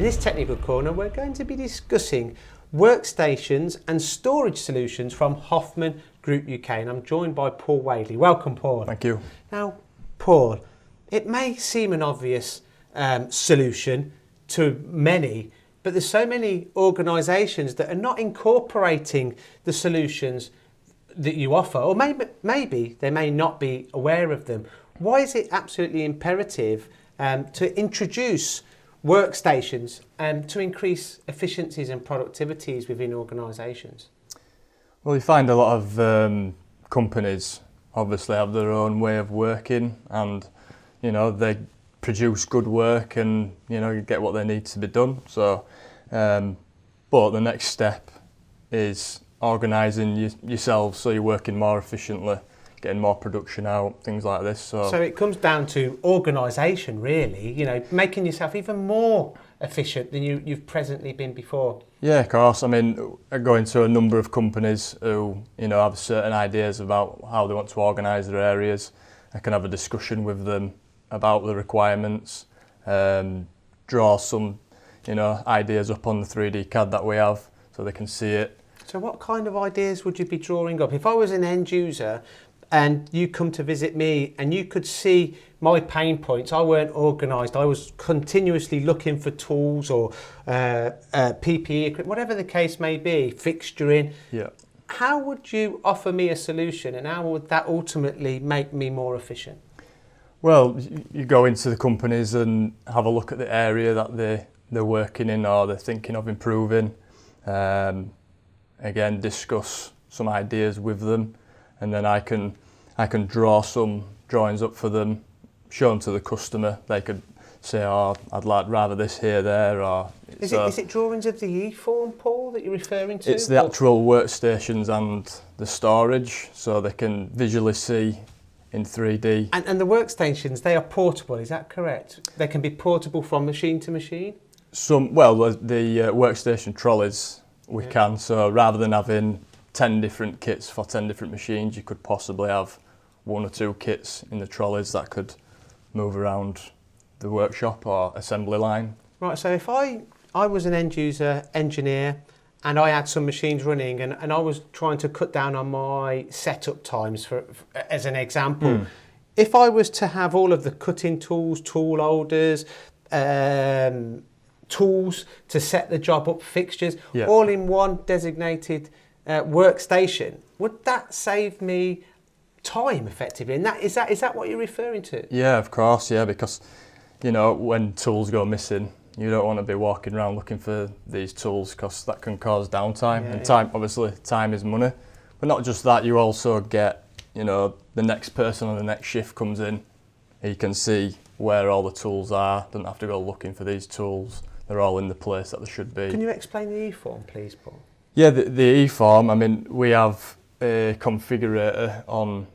In this technical corner, we're going to be discussing workstations and storage solutions from Hoffmann Group UK, and I'm joined by Paul Wadeley. Welcome, Paul. Thank you. Now, Paul, it may seem an obvious solution to many, but there's so many organisations that are not incorporating the solutions that you offer, or maybe they may not be aware of them. Why is it absolutely imperative to introduce workstations to increase efficiencies and productivities within organisations? Well, you find a lot of companies obviously have their own way of working, and they produce good work, and you get what they need to be done. So, but the next step is organising yourselves so you're working more efficiently, getting more production out, things like this. So it comes down to organisation, really. Making yourself even more efficient than you've presently been before. Yeah, of course. I mean, I go into a number of companies who have certain ideas about how they want to organise their areas. I can have a discussion with them about the requirements, draw some ideas up on the 3D CAD that we have so they can see it. So what kind of ideas would you be drawing up? If I was an end user and you come to visit me and you could see my pain points, I weren't organised, I was continuously looking for tools or PPE equipment, whatever the case may be, fixturing. Yeah. How would you offer me a solution, and how would that ultimately make me more efficient? Well, you go into the companies and have a look at the area that they're working in or they're thinking of improving. Again, discuss some ideas with them, and then I can draw some drawings up for them, show them to the customer. They could say, "Oh, I'd rather this here, there," or is it drawings of the E-Form, Paul, that you're referring to? It's the actual workstations and the storage, so they can visually see in 3D. And the workstations, they are portable, is that correct? They can be portable from machine to machine? The workstation trolleys we can, so rather than having 10 different kits for 10 different machines, you could possibly have 1 or 2 kits in the trolleys that could move around the workshop or assembly line. Right, so if I was an end user engineer and I had some machines running and I was trying to cut down on my setup times, as an example, if I was to have all of the cutting tools, tool holders, tools to set the job up, fixtures, all in one designated workstation, would that save me time effectively? And is that what you're referring to? Yeah, of course, yeah, because when tools go missing, you don't want to be walking around looking for these tools, because that can cause downtime. And time, obviously, time is money. But not just that, you also get, the next person on the next shift comes in, he can see where all the tools are, doesn't have to go looking for these tools. They're all in the place that they should be. Can you explain the E-Form, please, Paul? Yeah, the E-Form, I mean, we have a configurator on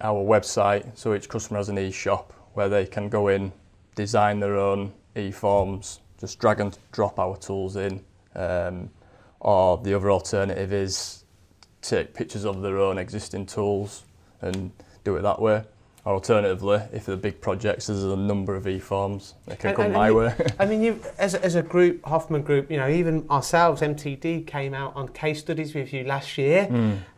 our website, so each customer has an e-shop where they can go in, design their own E-Forms, just drag and drop our tools in, or the other alternative is take pictures of their own existing tools and do it that way. Or alternatively, if they're big projects, there's a number of E-Forms that can come my way. I mean, as a group, Hoffmann Group, even ourselves, MTD, came out on case studies with you last year,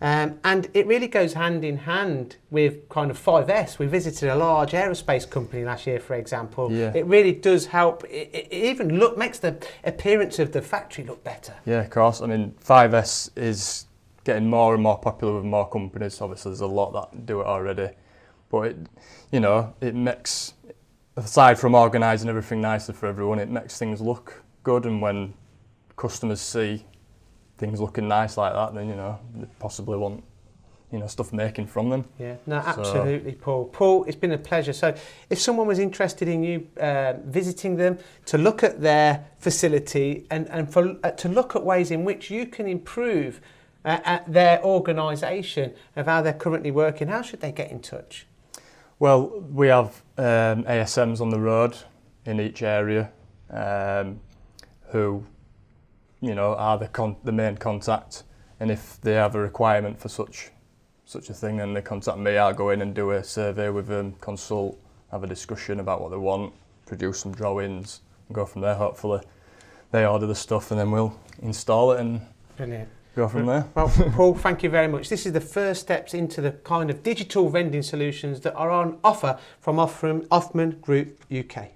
and it really goes hand in hand with kind of 5S. We visited a large aerospace company last year, for example. Yeah. It really does help. It even makes the appearance of the factory look better. Yeah, of course. I mean, 5S is getting more and more popular with more companies. Obviously, there's a lot that do it already. But it makes, aside from organising everything nicely for everyone, it makes things look good. And when customers see things looking nice like that, then they possibly want stuff making from them. Yeah, no, absolutely, Paul. Paul, it's been a pleasure. So, if someone was interested in you visiting them to look at their facility and to look at ways in which you can improve at their organisation of how they're currently working, how should they get in touch? Well, we have ASMs on the road in each area who, are the main contact. And if they have a requirement for such a thing, then they contact me. I'll go in and do a survey with them, consult, have a discussion about what they want, produce some drawings, go from there. Hopefully they order the stuff and then we'll install it and Brilliant. go from there. Well, Paul, thank you very much. This is the first steps into the kind of digital vending solutions that are on offer from Hoffmann Group UK.